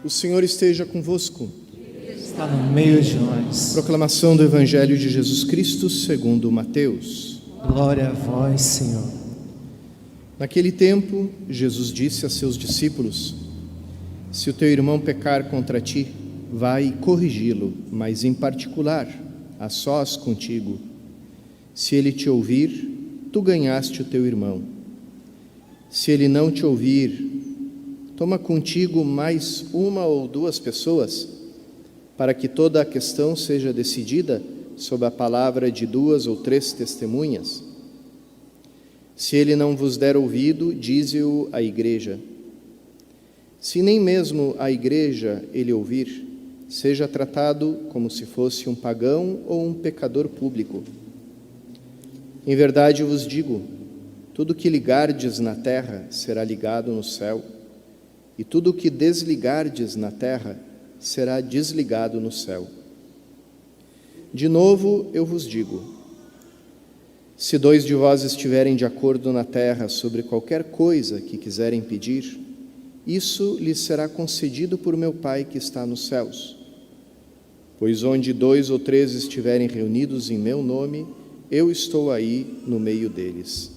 O Senhor esteja convosco. Está no meio de nós. Proclamação do Evangelho de Jesus Cristo segundo Mateus. Glória a vós, Senhor. Naquele tempo, Jesus disse a seus discípulos: Se o teu irmão pecar contra ti, vai corrigi-lo, mas em particular, a sós contigo. Se ele te ouvir, tu ganhaste o teu irmão. Se ele não te ouvir, toma contigo mais uma ou duas pessoas, para que toda a questão seja decidida sob a palavra de 2 ou 3 testemunhas. Se ele não vos der ouvido, dize-o à igreja. Se nem mesmo a igreja ele ouvir, seja tratado como se fosse um pagão ou um pecador público. Em verdade vos digo, tudo que ligardes na terra será ligado no céu, e tudo que desligardes na terra será desligado no céu. De novo eu vos digo, se 2 de vós estiverem de acordo na terra sobre qualquer coisa que quiserem pedir, isso lhes será concedido por meu Pai que está nos céus. Pois onde 2 ou 3 estiverem reunidos em meu nome, eu estou aí no meio deles.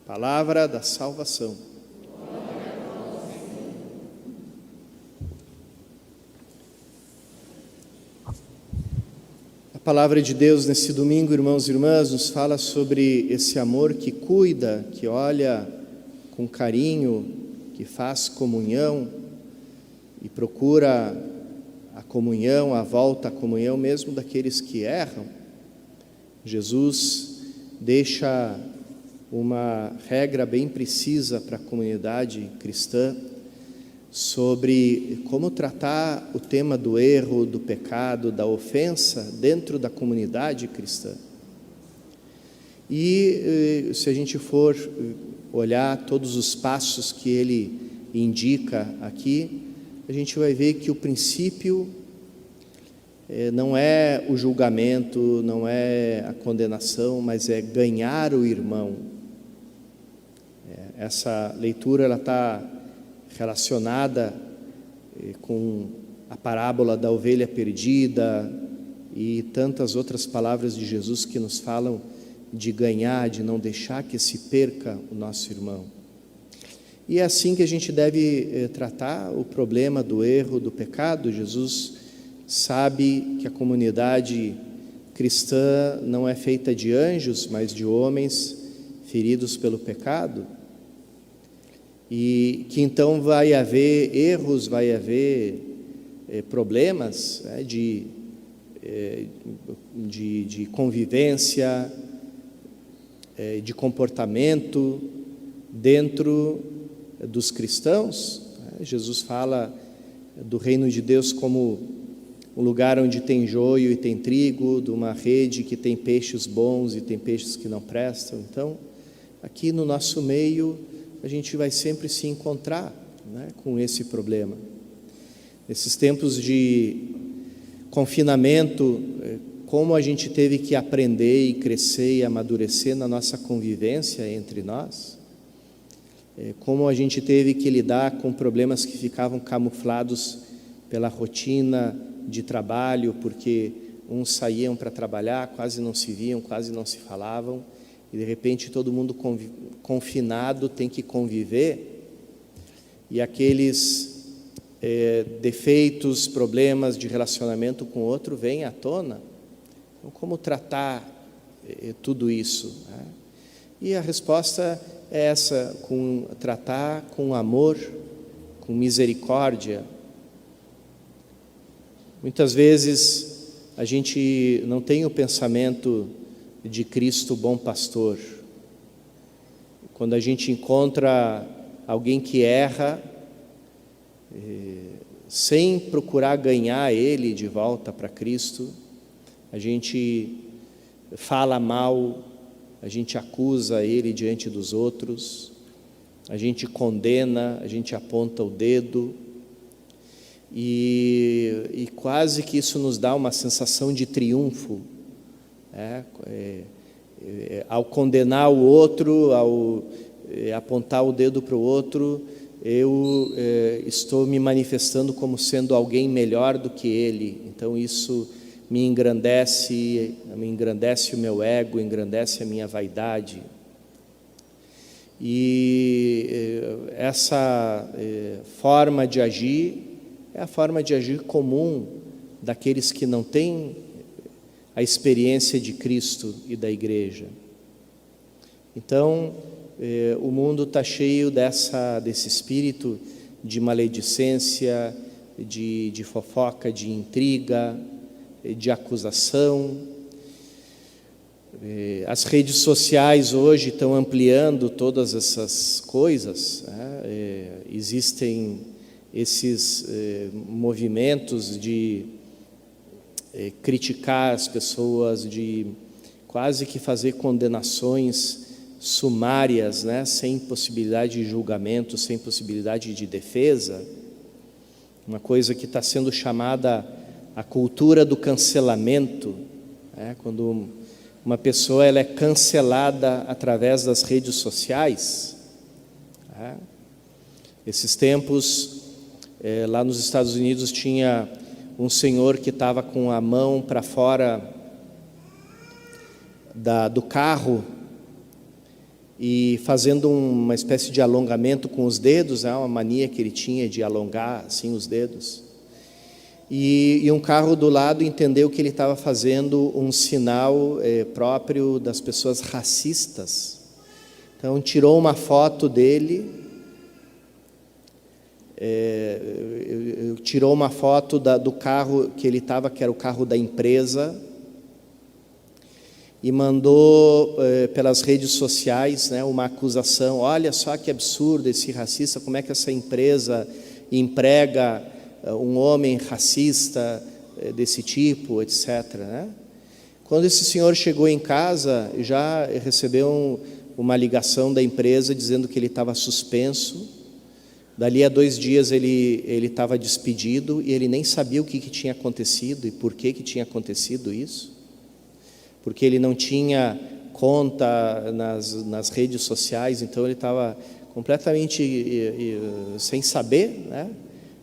Palavra da salvação. A palavra de Deus nesse domingo, irmãos e irmãs, nos fala sobre esse amor que cuida, que olha com carinho, que faz comunhão e procura a comunhão, a volta à comunhão mesmo daqueles que erram. Jesus deixa uma regra bem precisa para a comunidade cristã sobre como tratar o tema do erro, do pecado, da ofensa dentro da comunidade cristã. E se a gente for olhar todos os passos que ele indica aqui, a gente vai ver que o princípio não é o julgamento, não é a condenação, mas é ganhar o irmão. Essa leitura ela está relacionada com a parábola da ovelha perdida e tantas outras palavras de Jesus que nos falam de ganhar, de não deixar que se perca o nosso irmão. E é assim que a gente deve tratar o problema do erro, do pecado. Jesus sabe que a comunidade cristã não é feita de anjos, mas de homens feridos pelo pecado. E que então vai haver erros, vai haver problemas de convivência, de comportamento dentro dos cristãos. Jesus fala do reino de Deus como um lugar onde tem joio e tem trigo, de uma rede que tem peixes bons e tem peixes que não prestam. Então, aqui no nosso meio, a gente vai sempre se encontrar, com esse problema. Nesses tempos de confinamento, como a gente teve que aprender e crescer e amadurecer na nossa convivência entre nós, como a gente teve que lidar com problemas que ficavam camuflados pela rotina de trabalho, porque uns saíam para trabalhar, quase não se viam, quase não se falavam, e de repente todo mundo confinado tem que conviver, e aqueles defeitos, problemas de relacionamento com o outro vêm à tona. Então, como tratar tudo isso? E a resposta é essa, tratar com amor, com misericórdia. Muitas vezes a gente não tem o pensamento de Cristo bom pastor. Quando a gente encontra alguém que erra, sem procurar ganhar ele de volta para Cristo, a gente fala mal, a gente acusa ele diante dos outros, a gente condena, a gente aponta o dedo, e quase que isso nos dá uma sensação de triunfo, ao condenar o outro, ao apontar o dedo para o outro, eu estou me manifestando como sendo alguém melhor do que ele. Então isso me engrandece o meu ego, engrandece a minha vaidade. E essa forma de agir é a forma de agir comum daqueles que não têm a experiência de Cristo e da igreja. Então, o mundo está cheio desse espírito de maledicência, de fofoca, de intriga, de acusação. As redes sociais hoje estão ampliando todas essas coisas, né? Existem esses movimentos de criticar as pessoas, de quase que fazer condenações sumárias, né? Sem possibilidade de julgamento, sem possibilidade de defesa. Uma coisa que está sendo chamada a cultura do cancelamento, né? Quando uma pessoa ela é cancelada através das redes sociais. Né? Esses tempos, lá nos Estados Unidos, tinha um senhor que estava com a mão para fora do carro e fazendo uma espécie de alongamento com os dedos, uma mania que ele tinha de alongar assim os dedos. E um carro do lado entendeu que ele estava fazendo um sinal próprio das pessoas racistas. Então tirou uma foto dele, tirou uma foto do carro que ele estava, que era o carro da empresa, e mandou pelas redes sociais, né, uma acusação. Olha só que absurdo esse racista, como é que essa empresa emprega um homem racista desse tipo, etc. Né? Quando esse senhor chegou em casa, já recebeu uma ligação da empresa dizendo que ele estava suspenso. Dali a 2 dias ele estava despedido e ele nem sabia o que tinha acontecido e por que tinha acontecido isso. Porque ele não tinha conta nas redes sociais, então ele estava completamente sem saber, né?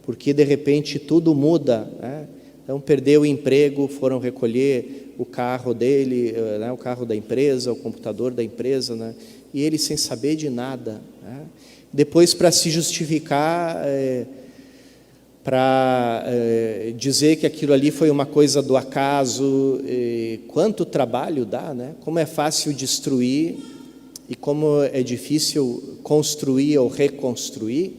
Porque de repente tudo muda, né? Então perdeu o emprego, foram recolher o carro dele, né? O carro da empresa, o computador da empresa, né? E ele sem saber de nada, né? Depois, para se justificar, para dizer que aquilo ali foi uma coisa do acaso, quanto trabalho dá, né? Como é fácil destruir e como é difícil construir ou reconstruir.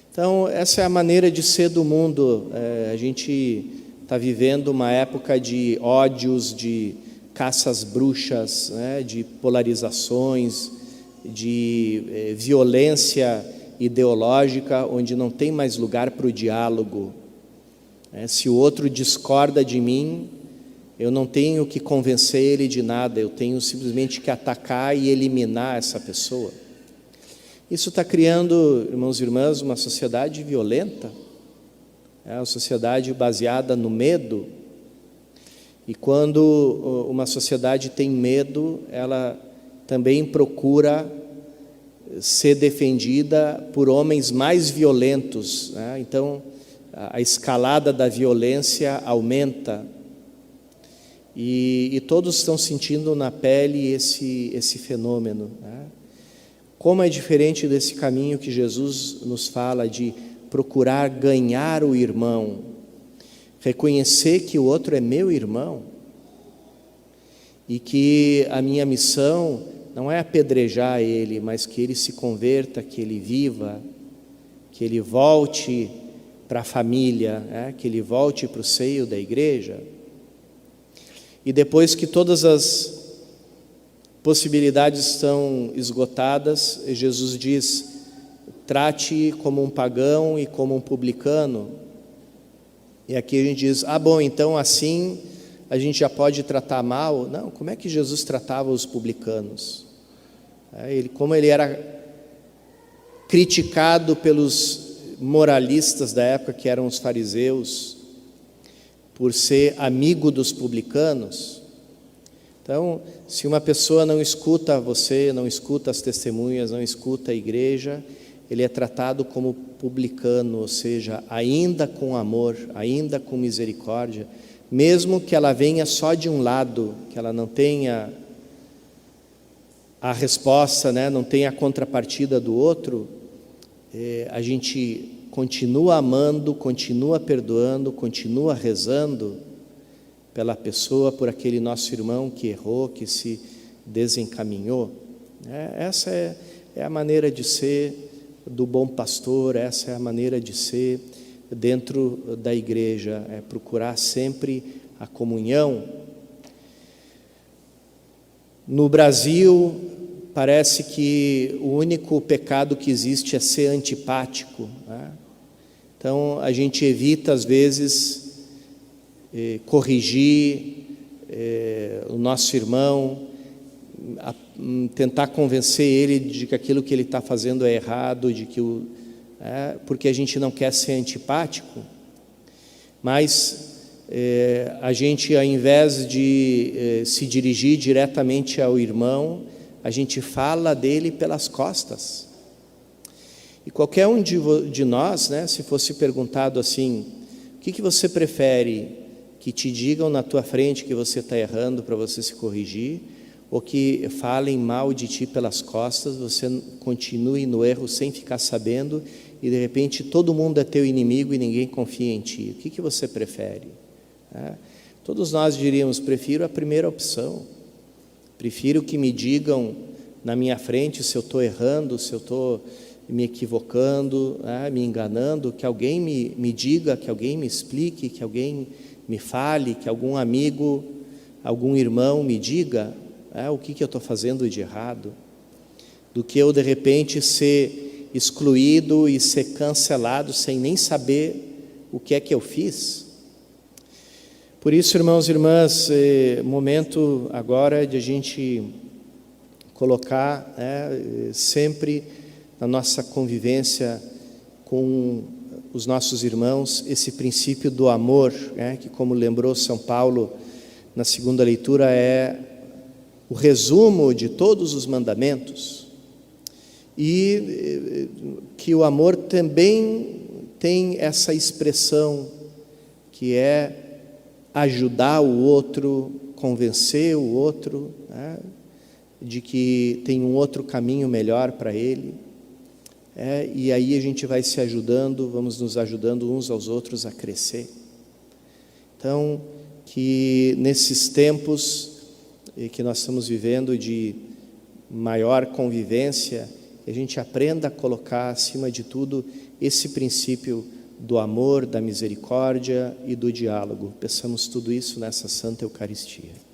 Então, essa é a maneira de ser do mundo. A gente está vivendo uma época de ódios, de caças bruxas, né? De polarizações, de violência ideológica, onde não tem mais lugar para o diálogo. Se o outro discorda de mim, eu não tenho que convencer ele de nada, eu tenho simplesmente que atacar e eliminar essa pessoa. Isso está criando, irmãos e irmãs, uma sociedade violenta, uma sociedade baseada no medo. E quando uma sociedade tem medo, ela também procura ser defendida por homens mais violentos, né? Então, a escalada da violência aumenta. E todos estão sentindo na pele esse fenômeno, né? Como é diferente desse caminho que Jesus nos fala de procurar ganhar o irmão, reconhecer que o outro é meu irmão e que a minha missão não é apedrejar ele, mas que ele se converta, que ele viva, que ele volte para a família, né? Que ele volte para o seio da igreja. E depois que todas as possibilidades estão esgotadas, Jesus diz: trate como um pagão e como um publicano. E aqui a gente diz: bom, então assim a gente já pode tratar mal? Não, como é que Jesus tratava os publicanos? Como ele era criticado pelos moralistas da época, que eram os fariseus, por ser amigo dos publicanos. Então, se uma pessoa não escuta você, não escuta as testemunhas, não escuta a igreja, ele é tratado como publicano, ou seja, ainda com amor, ainda com misericórdia, mesmo que ela venha só de um lado, que ela não tenha a resposta, né, não tenha a contrapartida do outro, a gente continua amando, continua perdoando, continua rezando pela pessoa, por aquele nosso irmão que errou, que se desencaminhou. Essa é a maneira de ser do bom pastor, essa é a maneira de ser dentro da igreja, é procurar sempre a comunhão. No Brasil, parece que o único pecado que existe é ser antipático, né? Então, a gente evita, às vezes, corrigir o nosso irmão, tentar convencer ele de que aquilo que ele está fazendo é errado, porque a gente não quer ser antipático, mas a gente, ao invés de se dirigir diretamente ao irmão, a gente fala dele pelas costas. E qualquer um de nós, né, se fosse perguntado assim, o que você prefere? Que te digam na tua frente que você está errando para você se corrigir, ou que falem mal de ti pelas costas, você continue no erro sem ficar sabendo, e de repente todo mundo é teu inimigo e ninguém confia em ti? O que você prefere? Todos nós diríamos, prefiro a primeira opção. Prefiro que me digam na minha frente se eu estou errando, se eu estou me equivocando, me enganando, que alguém me diga, que alguém me explique, que alguém me fale, que algum amigo, algum irmão me diga o que eu estou fazendo de errado, do que eu de repente ser excluído e ser cancelado sem nem saber o que é que eu fiz. Por isso, irmãos e irmãs, momento agora de a gente colocar sempre na nossa convivência com os nossos irmãos esse princípio do amor, que, como lembrou São Paulo na segunda leitura, é o resumo de todos os mandamentos, e que o amor também tem essa expressão que é ajudar o outro, convencer o outro, de que tem um outro caminho melhor para ele, e aí a gente vai se ajudando, vamos nos ajudando uns aos outros a crescer. Então, que nesses tempos que nós estamos vivendo de maior convivência, a gente aprenda a colocar acima de tudo esse princípio do amor, da misericórdia e do diálogo. Peçamos tudo isso nessa Santa Eucaristia.